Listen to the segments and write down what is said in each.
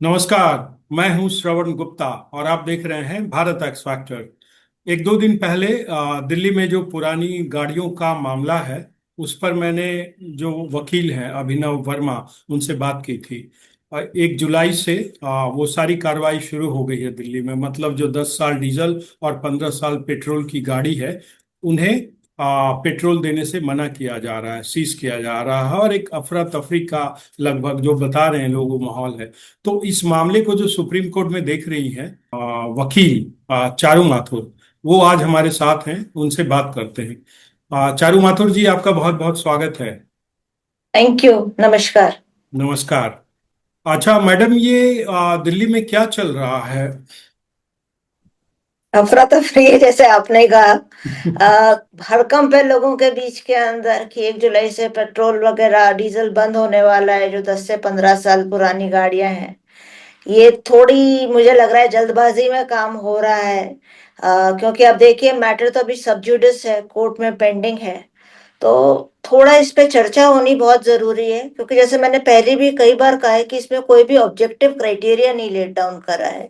नमस्कार। मैं हूं श्रवण गुप्ता और आप देख रहे हैं भारत एक्स फैक्टर। एक दो दिन पहले दिल्ली में जो पुरानी गाड़ियों का मामला है उस पर मैंने जो वकील हैं अभिनव वर्मा उनसे बात की थी। 1 जुलाई से वो सारी कार्रवाई शुरू हो गई है दिल्ली में। मतलब जो 10 साल डीजल और 15 साल पेट्रोल की गाड़ी है उन्हें पेट्रोल देने से मना किया जा रहा है, सीज किया जा रहा है और एक अफरा तफरी का लगभग जो बता रहे हैं लोग वो माहौल है। तो इस मामले को जो सुप्रीम कोर्ट में देख रही है वकील चारू माथुर, वो आज हमारे साथ हैं। उनसे बात करते हैं। चारू माथुर जी, आपका बहुत बहुत स्वागत है। Thank you. नमस्कार। नमस्कार। अच्छा मैडम, ये दिल्ली में क्या चल रहा है? अफरा तफरी है, जैसे आपने कहा। हड़कंप है लोगों के बीच के अंदर कि 1 जुलाई से पेट्रोल वगैरह डीजल बंद होने वाला है। जो 10 से 15 साल पुरानी गाड़ियां हैं, ये थोड़ी मुझे लग रहा है जल्दबाजी में काम हो रहा है। क्योंकि अब देखिए, मैटर तो अभी सब जुडिस है, कोर्ट में पेंडिंग है। तो थोड़ा इस पे चर्चा होनी बहुत जरूरी है, क्योंकि जैसे मैंने पहले भी कई बार कहा है कि इसमें कोई भी ऑब्जेक्टिव क्राइटेरिया नहीं लेट डाउन करा है।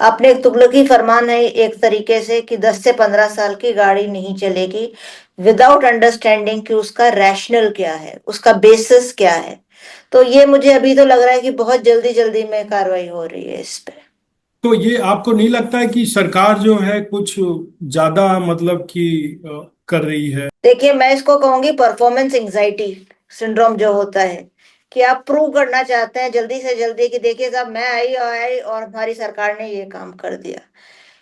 आपने एक तुगलकी फरमान है एक तरीके से कि 10 से 15 साल की गाड़ी नहीं चलेगी विदाउट अंडरस्टैंडिंग कि उसका रैशनल क्या है, उसका बेसिस क्या है। तो ये मुझे अभी तो लग रहा है कि बहुत जल्दी जल्दी में कार्रवाई हो रही है इस पे। तो ये आपको नहीं लगता है कि सरकार जो है कुछ ज्यादा मतलब कि कर रही है? देखिए, मैं इसको कहूंगी परफॉर्मेंस एंजाइटी सिंड्रोम जो होता है, कि आप प्रूव करना चाहते हैं जल्दी से जल्दी कि देखिए साहब, मैं आई और हमारी सरकार ने ये काम कर दिया।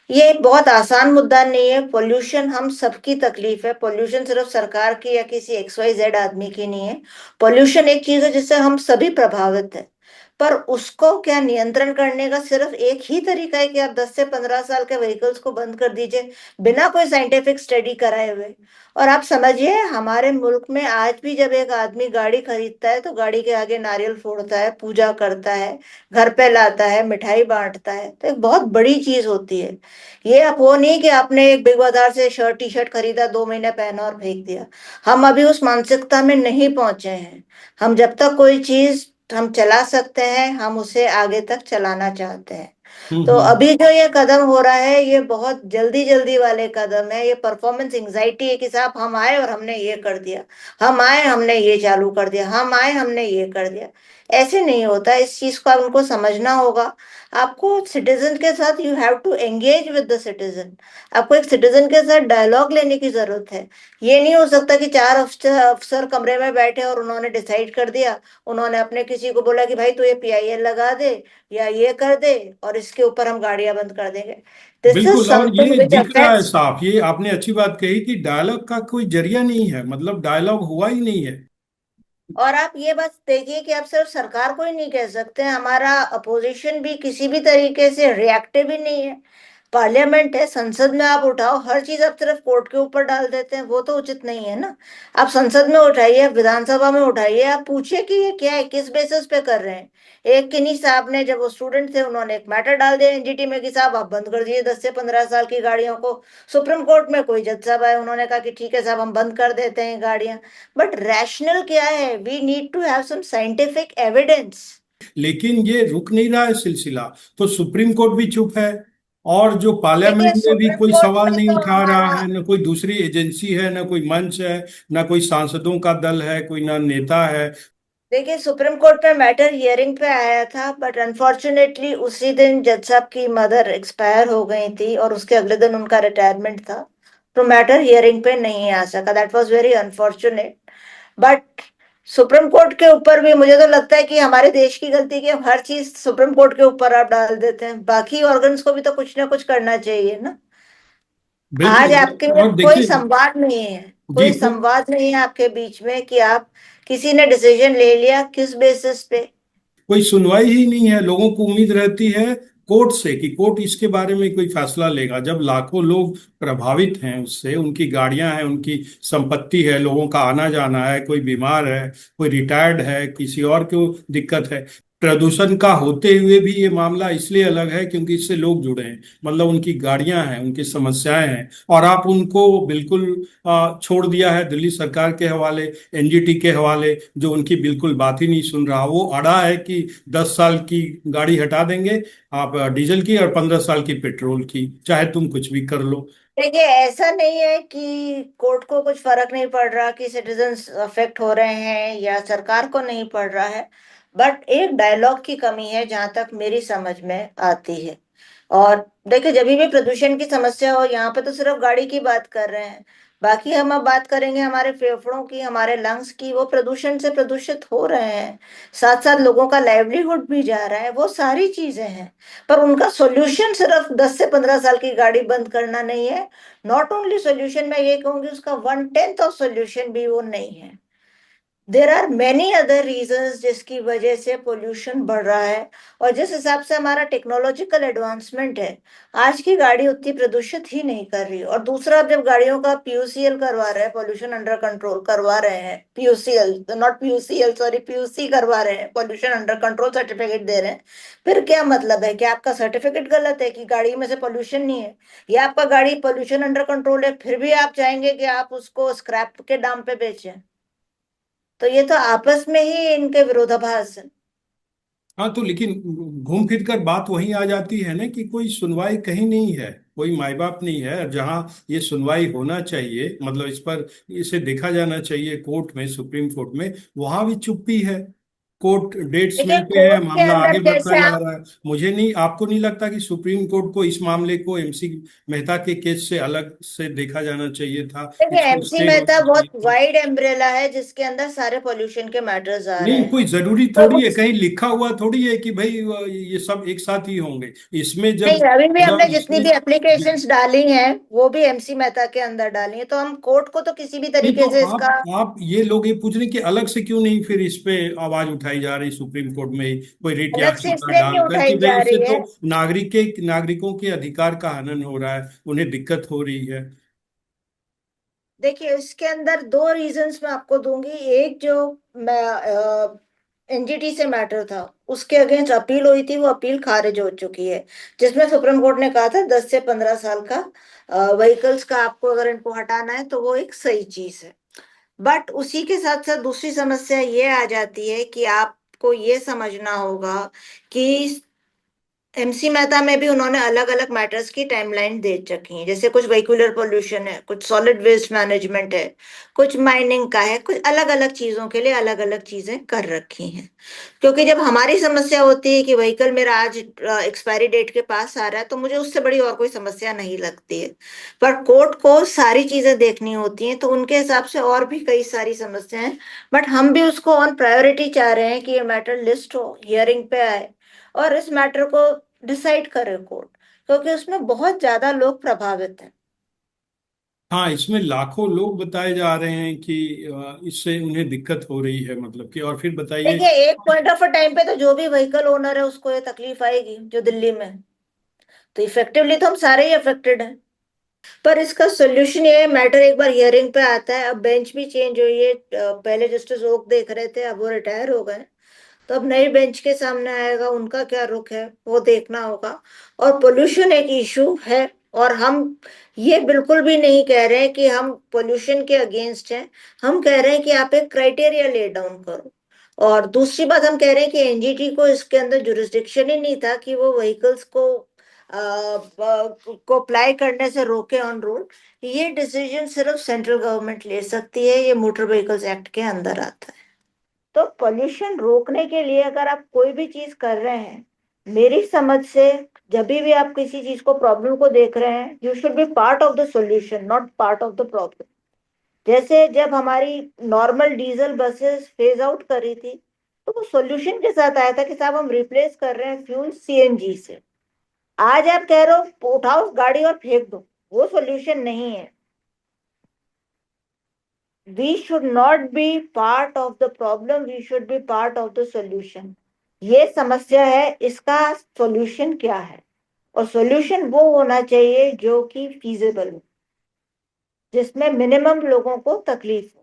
ये एक बहुत आसान मुद्दा नहीं है। पोल्यूशन हम सबकी तकलीफ है। पोल्यूशन सिर्फ सरकार की या किसी XYZ आदमी की नहीं है। पोल्यूशन एक चीज है जिससे हम सभी प्रभावित हैं। पर उसको क्या नियंत्रण करने का सिर्फ एक ही तरीका है कि आप 10 से 15 साल के व्हीकल्स को बंद कर दीजिए, बिना कोई साइंटिफिक स्टडी कराए हुए। और आप समझिए, हमारे मुल्क में आज भी जब एक आदमी गाड़ी खरीदता है तो गाड़ी के आगे नारियल फोड़ता है, पूजा करता है, घर पे लाता है, मिठाई बांटता है। तो एक बहुत बड़ी चीज होती है। ये आप वो नहीं कि आपने एक बिग बाजार से शर्ट टी शर्ट खरीदा, 2 महीने पहना और फेंक दिया। हम अभी उस मानसिकता में नहीं पहुंचे हैं। हम जब तक कोई चीज हम चला सकते हैं, हम उसे आगे तक चलाना चाहते हैं। तो हम्म। अभी जो ये कदम हो रहा है, ये बहुत जल्दी जल्दी वाले कदम है। ये परफॉर्मेंस एंजाइटी है कि साहब हम आए और हमने ये कर दिया, हम आए हमने ये चालू कर दिया, हम आए हमने ये कर दिया। ऐसे नहीं होता। इस चीज को उनको समझना होगा। आपको सिटीजन के साथ you have to engage with the citizen. आपको एक सिटीजन के साथ डायलॉग लेने की जरूरत है। ये नहीं हो सकता कि चार अफसर अफसर कमरे में बैठे और उन्होंने डिसाइड कर दिया, उन्होंने अपने किसी को बोला कि भाई तू ये PIL लगा दे या ये कर दे और इसके ऊपर हम गाड़ियां बंद कर देंगे। दिस इज बिल्कुल, और समथिंग ये विच दिख रहा है अफेक्ट्स। साफ। ये आपने अच्छी बात कही कि डायलॉग का कोई जरिया नहीं है, मतलब डायलॉग हुआ ही नहीं है। और आप ये बात देखिए कि आप सिर्फ सरकार को ही नहीं कह सकते, हमारा अपोजिशन भी किसी भी तरीके से रिएक्टिव ही नहीं है। पार्लियामेंट है, संसद में आप उठाओ, हर चीज आप सिर्फ कोर्ट के ऊपर डाल देते हैं, वो तो उचित नहीं है ना। आप संसद में उठाइए, आप विधानसभा में उठाइए, आप पूछिए कि ये क्या है, किस बेसिस पे कर रहे हैं। एक किन्हीं साहब ने, जब वो स्टूडेंट थे, उन्होंने एक मैटर डाल दिया NGT में कि साहब आप बंद कर दीजिए 10 से 15 साल की गाड़ियों को। सुप्रीम कोर्ट में कोई जज साहब आए, उन्होंने कहा कि ठीक है साहब, हम बंद कर देते हैं गाड़ियां। बट रैशनल क्या है? We need to have some scientific evidence. लेकिन ये रुक नहीं रहा है सिलसिला। तो सुप्रीम कोर्ट भी चुप है और जो देखिए, पार्लियामेंट में भी सुप्रीम कोई कोर्ट सवाल में नहीं तो उठा रहा हमारा, है, न कोई दूसरी एजेंसी है, न कोई मंच है, न कोई सांसदों का दल है, कोई ना नेता है। देखिए, सुप्रीम कोर्ट में मैटर हियरिंग पे आया था, बट अनफॉर्चुनेटली उसी दिन जज साहब की मदर एक्सपायर हो गई थी और उसके अगले दिन उनका रिटायरमेंट था। तो मैटर हियरिंग पे नहीं आ सका। That was very unfortunate. But supreme court के ऊपर भी मुझे तो लगता है कि हमारे देश की गलती की हम हर चीज सुप्रीम कोर्ट के ऊपर आप डाल देते हैं। बाकी ऑर्गन्स को भी तो कुछ ना कुछ करना चाहिए ना। आज आपके बिल्कुल। में और कोई देखिए, संवाद नहीं है। जी, कोई संवाद नहीं है आपके बीच में कि आप, किसी ने डिसीजन ले लिया किस बेसिस पे। कोई सुनवाई ही नहीं है। लोगों को उम्मीद रहती है कोर्ट से कि कोर्ट इसके बारे में कोई फैसला लेगा। जब लाखों लोग प्रभावित हैं उससे, उनकी गाड़ियां हैं, उनकी संपत्ति है, लोगों का आना जाना है, कोई बीमार है, कोई रिटायर्ड है, किसी और को दिक्कत है। प्रदूषण का होते हुए भी ये मामला इसलिए अलग है क्योंकि इससे लोग जुड़े हैं, मतलब उनकी गाड़ियां हैं, उनकी समस्याएं हैं, और आप उनको बिल्कुल छोड़ दिया है दिल्ली सरकार के हवाले, एनजीटी के हवाले, जो उनकी बिल्कुल बात ही नहीं सुन रहा। वो अड़ा है कि 10 साल की गाड़ी हटा देंगे आप डीजल की, और 15 साल की पेट्रोल की, चाहे तुम कुछ भी कर लो। देखिए, ऐसा नहीं है कि कोर्ट को कुछ फर्क नहीं पड़ रहा कि सिटीजन्स अफेक्ट हो रहे हैं या सरकार को नहीं पड़ रहा है। बट एक डायलॉग की कमी है जहां तक मेरी समझ में आती है। और देखिए, जब भी प्रदूषण की समस्या हो, यहाँ पे तो सिर्फ गाड़ी की बात कर रहे हैं। बाकी हम अब बात करेंगे हमारे फेफड़ों की, हमारे लंग्स की, वो प्रदूषण से प्रदूषित हो रहे हैं। साथ साथ लोगों का लाइवलीहुड भी जा रहा है, वो सारी चीजें हैं। पर उनका सॉल्यूशन सिर्फ 10 से 15 साल की गाड़ी बंद करना नहीं है। नॉट ओनली सॉल्यूशन, मैं ये कहूंगी उसका 1/10 ऑफ सॉल्यूशन भी वो नहीं है। There are many other reasons जिसकी वजह से पोल्यूशन बढ़ रहा है। और जिस हिसाब से हमारा टेक्नोलॉजिकल एडवांसमेंट है, आज की गाड़ी उतनी प्रदूषित ही नहीं कर रही। और दूसरा, अब जब गाड़ियों का पीयूसीएल करवा रहे हैं, पोल्यूशन अंडर कंट्रोल करवा रहे हैं, PUCL not PUCL sorry, PUC करवा रहे हैं, पोल्यूशन अंडर कंट्रोल सर्टिफिकेट दे रहे हैं। फिर क्या मतलब है कि आपका सर्टिफिकेट गलत है कि गाड़ी में से पोल्यूशन नहीं है, या आपका गाड़ी पोल्यूशन अंडर कंट्रोल है फिर भी आप चाहेंगे कि आप उसको स्क्रैप के दाम पे बेचें? तो ये तो आपस में ही इनके विरोधाभास है। हाँ, तो लेकिन घूम फिर कर बात वहीं आ जाती है ना कि कोई सुनवाई कहीं नहीं है, कोई माई बाप नहीं है। जहाँ ये सुनवाई होना चाहिए, मतलब इस पर इसे देखा जाना चाहिए कोर्ट में, सुप्रीम कोर्ट में, वहां भी चुप्पी है। कोर्ट डेट्स देखिए, मिलते हैं, कोर्ट के मामला अंदर आगे बढ़ता जैसे जा आप, रहा है। मुझे नहीं, आपको नहीं लगता कि सुप्रीम कोर्ट को इस मामले को एमसी मेहता के केस से अलग से देखा जाना चाहिए था, देखिए, इसको एमसी स्टे मेहता होना चाहिए बहुत था? वाइड एम्ब्रेला है जिसके अंदर सारे पोल्यूशन के मैटर्स आ रहे नहीं, हैं। कोई जरूरी तो थोड़ी है, उस, कहीं लिखा हुआ थोड़ी है कि भाई ये सब एक साथ ही होंगे। इसमें जब नहीं, अभी भी पूरा हमने जितनी इसमें भी एप्लीकेशंस डाली हैं वो भी एमसी मेहता के अंदर डाली हैं, तो हम कोर्ट को तो किसी भी नहीं, तो तरीके से इसका आप ये लोग ये पूछ रहे हैं कि अलग से क्यों नहीं फिर इस पे आवाज उठाई जा रही सुप्रीम कोर्ट में ही, कोई रिट अलग से याचिका इसलिए नहीं डालकर कि उठाई भाई जा इससे रही है। तो नागरिकों के अधिकार का हनन हो रहा है, उन्हें दिक्कत हो रही है। देखिए, इसके अंदर दो रीजंस मैं आपको दूंगी। एक जो मैं एनजीटी से मैटर था, उसके अगेंस्ट अपील हुई थी, वो अपील खारिज हो चुकी है। जिसमें सुप्रीम कोर्ट ने कहा था 10 से 15 साल का व्हीकल्स का आपको अगर इनको हटाना है तो वो एक सही चीज है। बट उसी के साथ साथ दूसरी समस्या ये आ जाती है कि आपको ये समझना होगा कि एमसी मेहता में भी उन्होंने अलग अलग मैटर्स की टाइमलाइन दे रखी है। जैसे कुछ व्हीकुलर पोल्यूशन है, कुछ सॉलिड वेस्ट मैनेजमेंट है, कुछ माइनिंग का है, कुछ अलग अलग चीजों के लिए अलग अलग चीजें कर रखी हैं। क्योंकि जब हमारी समस्या होती है कि व्हीकल मेरा आज एक्सपायरी डेट के पास आ रहा है, तो मुझे उससे बड़ी और कोई समस्या नहीं लगती है। पर कोर्ट को सारी चीजें देखनी होती हैं, तो उनके हिसाब से और भी कई सारी समस्याएं हैं। बट हम भी उसको ऑन प्रायोरिटी चाह रहे हैं कि ये मैटर लिस्ट हो, हियरिंग पे आए, और इस मैटर को डिसाइड करे कोर्ट, क्योंकि उसमें बहुत ज्यादा लोग प्रभावित हैं। हाँ, इसमें लाखों लोग बताए जा रहे हैं कि इससे उन्हें दिक्कत हो रही है, मतलब कि, और फिर बताइए। देखिए, एक पॉइंट ऑफ टाइम पे तो जो भी व्हीकल ओनर है उसको ये तकलीफ आएगी जो दिल्ली में है। तो इफेक्टिवली तो हम सारे ही अफेक्टेड हैं। पर इसका सोल्यूशन ये है, मैटर एक बार हियरिंग पे आता है। अब बेंच भी चेंज हुई है, पहले जस्टिस ओक देख रहे थे, अब वो रिटायर हो गए। तो अब नई बेंच के सामने आएगा, उनका क्या रुख है वो देखना होगा। और पोल्यूशन एक इशू है, और हम ये बिल्कुल भी नहीं कह रहे हैं कि हम पोल्यूशन के अगेंस्ट हैं। हम कह रहे हैं कि आप एक क्राइटेरिया ले डाउन करो। और दूसरी बात, हम कह रहे हैं कि एनजीटी को इसके अंदर जुरिस्डिक्शन ही नहीं था कि वो व्हीकल्स को अप्लाई करने से रोके ऑन रोड। ये डिसीजन सिर्फ सेंट्रल गवर्नमेंट ले सकती है, ये मोटर व्हीकल्स एक्ट के अंदर आता है। तो पोल्यूशन रोकने के लिए अगर आप कोई भी चीज कर रहे हैं, मेरी समझ से, जब भी आप किसी चीज को, प्रॉब्लम को देख रहे हैं, you should be part of the solution, not part of the problem. जैसे जब हमारी normal diesel buses phase out करी थी, तो वो सॉल्यूशन के साथ आया था कि साहब हम रिप्लेस कर रहे हैं फ्यूल सीएनजी से। आज आप कह रहे हो उठाओ गाड़ी और फेंक दो, वो सॉल्यूशन नहीं है। We should not be part of the problem, we should be part of the solution। ये समस्या है, इसका सॉल्यूशन क्या है? और सॉल्यूशन वो होना चाहिए जो कि फीजिबल हो, जिसमें मिनिमम लोगों को तकलीफ हो।